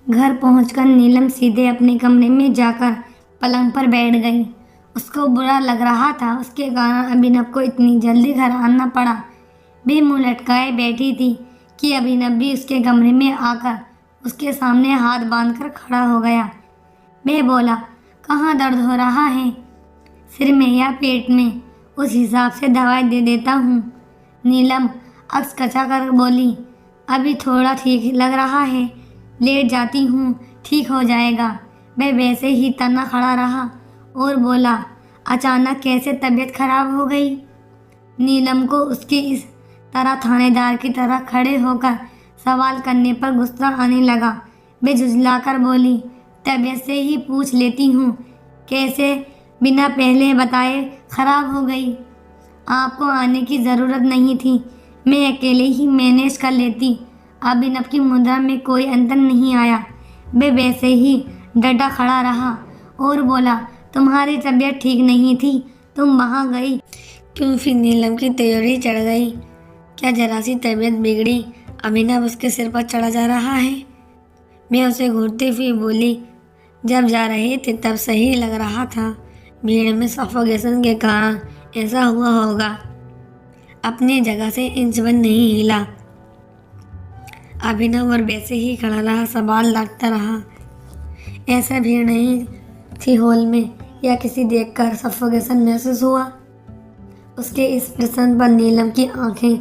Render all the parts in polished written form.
घर पहुंचकर नीलम सीधे अपने कमरे में जाकर पलंग पर बैठ गई। उसको बुरा लग रहा था उसके कारण अभिनव को इतनी जल्दी घर आना पड़ा। वे मुंह लटकाए बैठी थी कि अभिनव भी उसके कमरे में आकर उसके सामने हाथ बांधकर खड़ा हो गया। मैं बोला, कहाँ दर्द हो रहा है? सिर में या पेट में? उस हिसाब से दवाई दे देता हूँ। नीलम अकचका कर बोली, अभी थोड़ा ठीक लग रहा है, लेट जाती हूँ, ठीक हो जाएगा। मैं वैसे ही तना खड़ा रहा और बोला, अचानक कैसे तबीयत खराब हो गई? नीलम को उसकी इस तरह थानेदार की तरह खड़े होकर सवाल करने पर गुस्सा आने लगा। मैं झुंझलाकर बोली, तबीयत से ही पूछ लेती हूँ, कैसे बिना पहले बताए खराब हो गई? आपको आने की ज़रूरत नहीं थी, मैं अकेले ही मैनेज कर लेती। अभिनव की मुद्रा में कोई अंतर नहीं आया। मैं वैसे ही डटा खड़ा रहा और बोला, तुम्हारी तबीयत ठीक नहीं थी, तुम वहाँ गई क्यों? फिर नीलम की त्योरी चढ़ गई। क्या जरा सी तबीयत बिगड़ी? अभिनव उसके सिर पर चढ़ा जा रहा है। मैं उसे घूरती हुई बोली, जब जा रहे थे तब सही लग रहा था, भीड़ में सफोकेशन के कारण ऐसा हुआ होगा। अपनी जगह से इंच भर नहीं हिला। अभिनव और वैसे ही खड़ा रहा, सवाल लगता रहा। ऐसा भीड़ नहीं थी हॉल में या किसी देखकर सफोकेशन महसूस हुआ? उसके इस प्रश्न पर नीलम की आंखें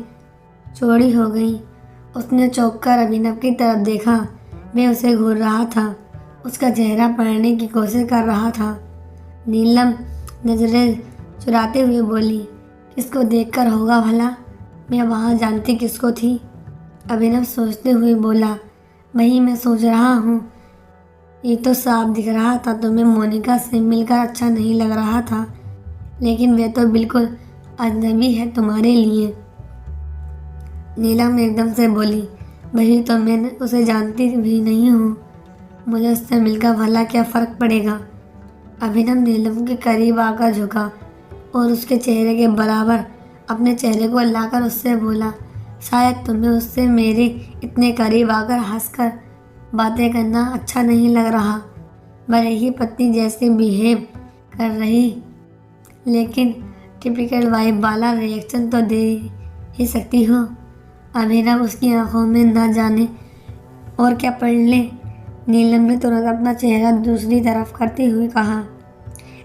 चौड़ी हो गईं। उसने चौंक कर अभिनव की तरफ देखा। मैं उसे घूर रहा था, उसका चेहरा पढ़ने की कोशिश कर रहा था। नीलम नजरें चुराते हुए बोली, किसको देखकर होगा भला? मैं वहाँ जानती किसको थी? अभिनव सोचते हुए बोला, वही मैं सोच रहा हूँ। ये तो साफ दिख रहा था तुम्हें मोनिका से मिलकर अच्छा नहीं लग रहा था, लेकिन वे तो बिल्कुल अजनबी है तुम्हारे लिए। नीलम एकदम से बोली, वही तो मैं उसे जानती भी नहीं हूँ, मुझे उससे मिलकर भला क्या फ़र्क पड़ेगा? अभिनव नीलम के करीब आकर झुका और उसके चेहरे के बराबर अपने चेहरे को लाकर उससे बोला, शायद तुम्हें उससे मेरे इतने करीब आकर हंसकर बातें करना अच्छा नहीं लग रहा। भले ही पत्नी जैसे बिहेव कर रही, लेकिन टिपिकल वाइफ वाला रिएक्शन तो दे ही सकती हो। अभिनव उसकी आंखों में न जाने और क्या पढ़ ले। नीलम ने तुरंत अपना चेहरा दूसरी तरफ करते हुए कहा,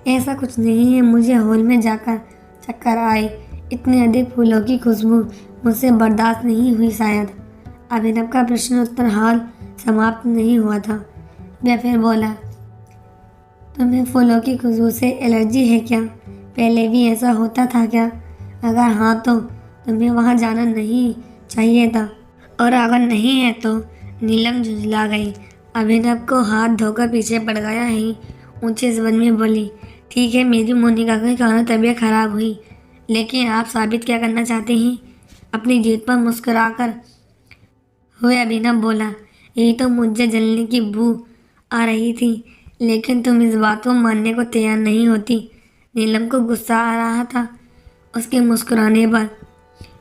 ऐसा कुछ नहीं है, मुझे हॉल में जाकर चक्कर आए। इतने अधिक फूलों की खुशबू मुझसे बर्दाश्त नहीं हुई शायद। अभिनव का प्रश्न उत्तर हाल समाप्त नहीं हुआ था। वह फिर बोला, तुम्हें फूलों की खुशबू से एलर्जी है क्या? पहले भी ऐसा होता था क्या? अगर हाँ तो तुम्हें वहाँ जाना नहीं चाहिए था, और अगर नहीं है तो? नीलम झुंझला गई। अभिनव को हाथ धोकर पीछे पड़ गया है। ऊंचे स्वर में बोली, ठीक है, मेरी मोनिका के कारण तबीयत खराब हुई, लेकिन आप साबित क्या करना चाहते हैं? अपनी जीत पर मुस्कुराकर हुए अभिनव बोला, यही तो मुझे जलने की बू आ रही थी, लेकिन तुम इस बात को मानने को तैयार नहीं होती। नीलम को गुस्सा आ रहा था उसके मुस्कुराने पर।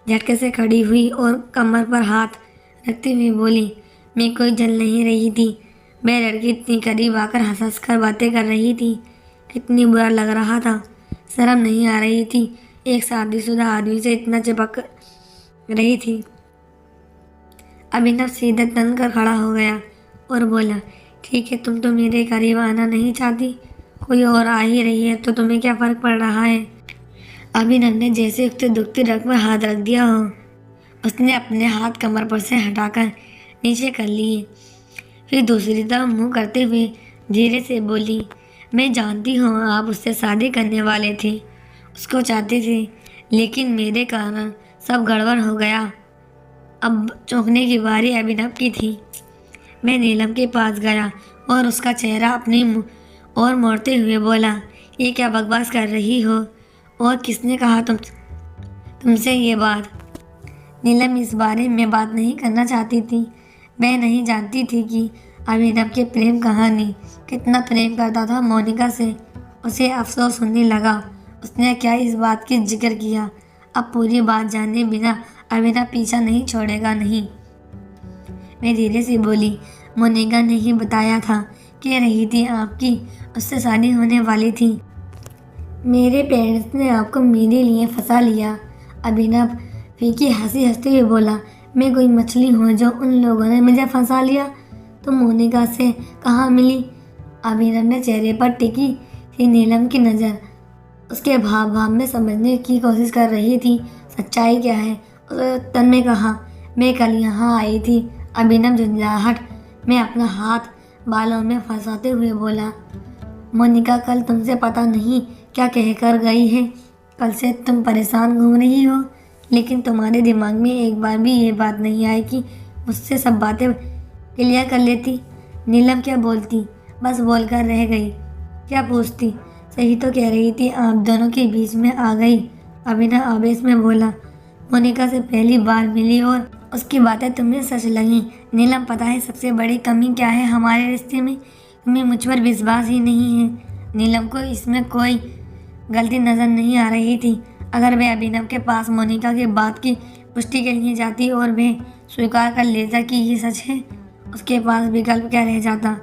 झटके से खड़ी हुई और कमर पर हाथ रखते हुए बोली, मैं कोई जल नहीं रही थी, मैं लड़की इतनी करीब आकर हंस हंस कर बातें कर रही थी, कितनी बुरा लग रहा था, शर्म नहीं आ रही थी, एक शादीशुदा आदमी से इतना चिपक रही थी। अभिनव सीधे तन कर खड़ा हो गया और बोला, ठीक है, तुम तो मेरे करीब आना नहीं चाहती, कोई और आ ही रही है तो तुम्हें क्या फ़र्क पड़ रहा है? अभिनव ने जैसे उसके दुखती रग पर हाथ रख दिया हो। उसने अपने हाथ कमर पर से हटाकर नीचे कर लिए, फिर दूसरी तरफ मुंह करते हुए धीरे से बोली, मैं जानती हूँ आप उससे शादी करने वाले थे, उसको चाहते थे, लेकिन मेरे कारण सब गड़बड़ हो गया। अब चौंकने की बारी अभिनव की थी। मैं नीलम के पास गया और उसका चेहरा अपनी मुँह और मोड़ते हुए बोला, ये क्या बकवास कर रही हो? और किसने कहा तुमसे ये बात? नीलम इस बारे में बात नहीं करना चाहती थी। मैं नहीं जानती थी कि अभिनव की प्रेम कहानी कितना प्रेम करता था मोनिका से। उसे अफसोस होने लगा उसने क्या इस बात की जिक्र किया। अब पूरी बात जाने बिना अभिनव पीछा नहीं छोड़ेगा। नहीं, मैं धीरे से बोली, मोनिका ने ही बताया था, कह रही थी आपकी उससे शादी होने वाली थी। मेरे पेरेंट्स ने आपको मेरे लिए फंसा लिया। अभिनव फीकी हंसी हंसते हुए बोला, मैं कोई मछली हूँ जो उन लोगों ने मुझे फंसा लिया? तो मोनिका से कहाँ मिली? अभिनव ने चेहरे पर टिकी थी नीलम की नज़र उसके भाव भाव में समझने की कोशिश कर रही थी सच्चाई क्या है। उसने उत्तर में कहा, मैं कल यहाँ आई थी। अभिनव झुंझलाहट में अपना हाथ बालों में फंसाते हुए बोला, मोनिका कल तुमसे पता नहीं क्या कहकर गई है। कल से तुम परेशान घूम रही हो, लेकिन तुम्हारे दिमाग में एक बार भी ये बात नहीं आई कि मुझसे सब बातें क्लियर कर लेती। नीलम क्या बोलती, बस बोलकर रह गई। क्या पूछती? सही तो कह रही थी, आप दोनों के बीच में आ गई। अभिनव आवेश में बोला, मोनिका से पहली बार मिली और उसकी बातें तुम्हें सच लगी। नीलम पता है सबसे बड़ी कमी क्या है हमारे रिश्ते में? तुम्हें मुझ पर विश्वास ही नहीं है। नीलम को इसमें कोई गलती नज़र नहीं आ रही थी। अगर वह अभिनव के पास मोनिका की बात की पुष्टि के लिए जाती और वह स्वीकार कर लेता कि ये सच है, उसके पास विकल्प क्या रह जाता?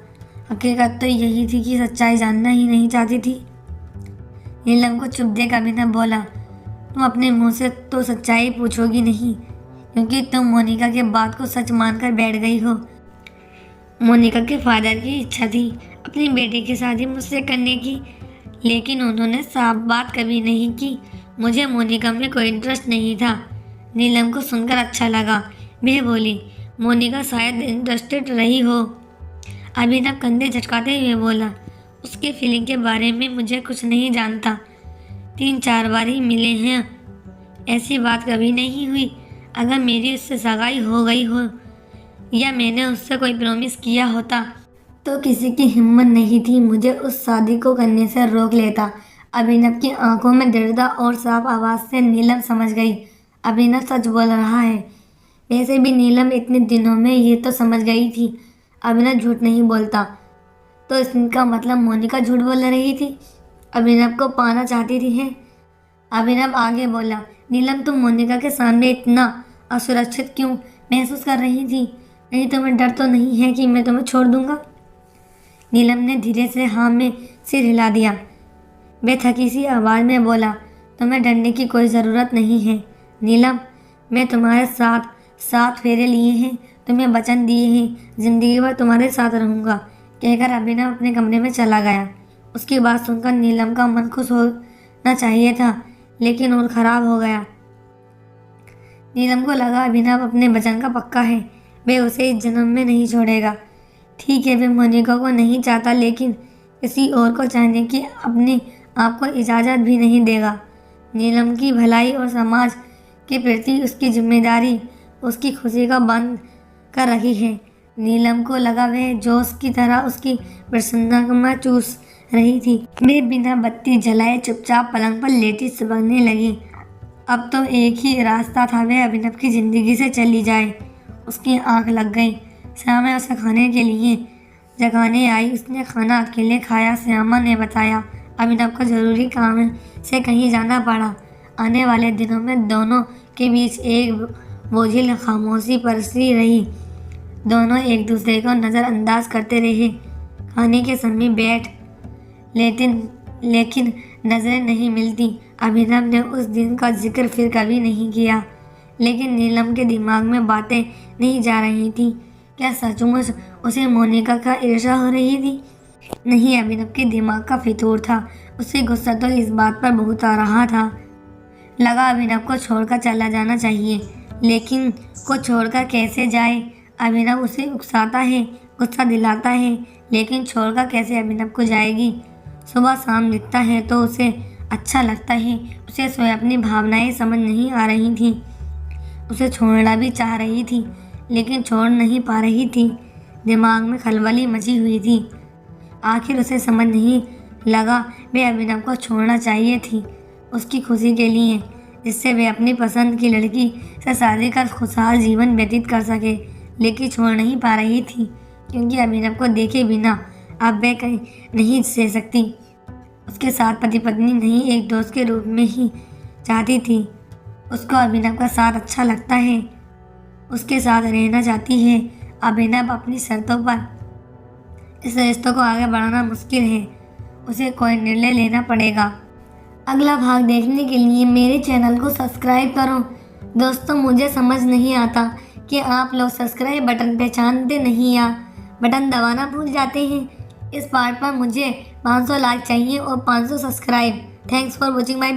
हकीकत तो यही थी कि सच्चाई जानना ही नहीं चाहती थी। नीलम को चुप देख अभिनव बोला, तुम अपने मुंह से तो सच्चाई पूछोगी नहीं, क्योंकि तुम मोनिका के बात को सच मानकर बैठ गई हो। मोनिका के फादर की इच्छा थी अपनी बेटी की शादी मुझसे करने की, लेकिन उन्होंने साफ बात कभी नहीं की। मुझे मोनिका में कोई इंटरेस्ट नहीं था। नीलम को सुनकर अच्छा लगा। वह बोली, मोनिका शायद इंटरेस्टेड रही हो। अभिनव कंधे झटकाते हुए बोला, उसके फीलिंग के बारे में मुझे कुछ नहीं जानता। 3-4 बार ही मिले हैं, ऐसी बात कभी नहीं हुई। अगर मेरी उससे सगाई हो गई हो या मैंने उससे कोई प्रॉमिस किया होता तो किसी की हिम्मत नहीं थी मुझे उस शादी को करने से रोक लेता। अभिनव की आंखों में दृढ़ता और साफ आवाज़ से नीलम समझ गई, अभिनव सच बोल रहा है। वैसे भी नीलम इतने दिनों में ये तो समझ गई थी अभिनव झूठ नहीं बोलता, तो इसका मतलब मोनिका झूठ बोल रही थी, अभिनव को पाना चाहती थी है। अभिनव आगे बोला, नीलम तुम मोनिका के सामने इतना असुरक्षित क्यों महसूस कर रही थी? कहीं तुम्हें डर तो नहीं है कि मैं तुम्हें छोड़ दूंगा? नीलम ने धीरे से हाँ में सिर हिला दिया। वह थकी सी आवाज़ में बोला, तुम्हें डरने की कोई ज़रूरत नहीं है नीलम, मैं तुम्हारे साथ 7 फेरे लिए हैं, तुम्हें वचन दिए हैं, ज़िंदगी भर तुम्हारे साथ रहूँगा, कहकर अभिनव अपने कमरे में चला गया। उसकी बात सुनकर नीलम का मन खुश होना चाहिए था, लेकिन और ख़राब हो गया। नीलम को लगा अभिनव अपने वचन का पक्का है, वह उसे इस जन्म में नहीं छोड़ेगा। ठीक है, वह मोनिका को नहीं चाहता, लेकिन किसी और को चाहने की अपने आप को इजाज़त भी नहीं देगा। नीलम की भलाई और समाज के प्रति उसकी जिम्मेदारी उसकी खुशी का बंद कर रही है। नीलम को लगा वह जोश की तरह उसकी प्रसन्नता में चूस रही थी। वे बिना बत्ती जलाए चुपचाप पलंग पर लेटी सुबहने लगी। अब तो एक ही रास्ता था, वह अभिनव की ज़िंदगी से चली जाए। उसकी आंख लग गई। श्यामा उसे खाने के लिए जगाने आई। उसने खाना अकेले खाया। श्यामा ने बताया, अभिनव को ज़रूरी काम से कहीं जाना पड़ा। आने वाले दिनों में दोनों के बीच एक बोझिल खामोशी बरसी रही। दोनों एक दूसरे को नज़रअंदाज करते रहे। खाने के समय बैठ लेकिन नज़रें नहीं मिलती। अभिनव ने उस दिन का जिक्र फिर कभी नहीं किया, लेकिन नीलम के दिमाग में बातें नहीं जा रही थी। क्या सचमुच उसे मोनिका का ईर्ष्या हो रही थी? नहीं, अभिनव के दिमाग का फितूर था। उसे गुस्सा तो इस बात पर बहुत आ रहा था। लगा अभिनव को छोड़कर चला जाना चाहिए, लेकिन को छोड़कर कैसे जाए? अभिनव उसे उकसाता है, गुस्सा दिलाता है, लेकिन छोड़कर कैसे अभिनव को जाएगी? सुबह शाम दिखता है तो उसे अच्छा लगता है। उसे स्वयं अपनी भावनाएं समझ नहीं आ रही थी। उसे छोड़ना भी चाह रही थी, लेकिन छोड़ नहीं पा रही थी। दिमाग में खलबली मची हुई थी। आखिर उसे समझ नहीं लगा वे अभिनव को छोड़ना चाहिए थी उसकी खुशी के लिए, जिससे वे अपनी पसंद की लड़की से शादी कर खुशहाल जीवन व्यतीत कर सके। लेकिन छोड़ नहीं पा रही थी, क्योंकि अभिनव को देखे बिना अब वे कहीं नहीं सह सकती। उसके साथ पति पत्नी नहीं, एक दोस्त के रूप में ही चाहती थी। उसको अभिनव का साथ अच्छा लगता है, उसके साथ रहना चाहती है। अभिनव अपनी शर्तों पर इस रिश्ते को आगे बढ़ाना मुश्किल है। उसे कोई निर्णय लेना पड़ेगा। अगला भाग देखने के लिए मेरे चैनल को सब्सक्राइब करो। दोस्तों, मुझे समझ नहीं आता कि आप लोग सब्सक्राइब बटन पहचानते नहीं या बटन दबाना भूल जाते हैं। इस पार्ट पर मुझे 500 लाइक चाहिए और 500 subscribe. Thanks for watching my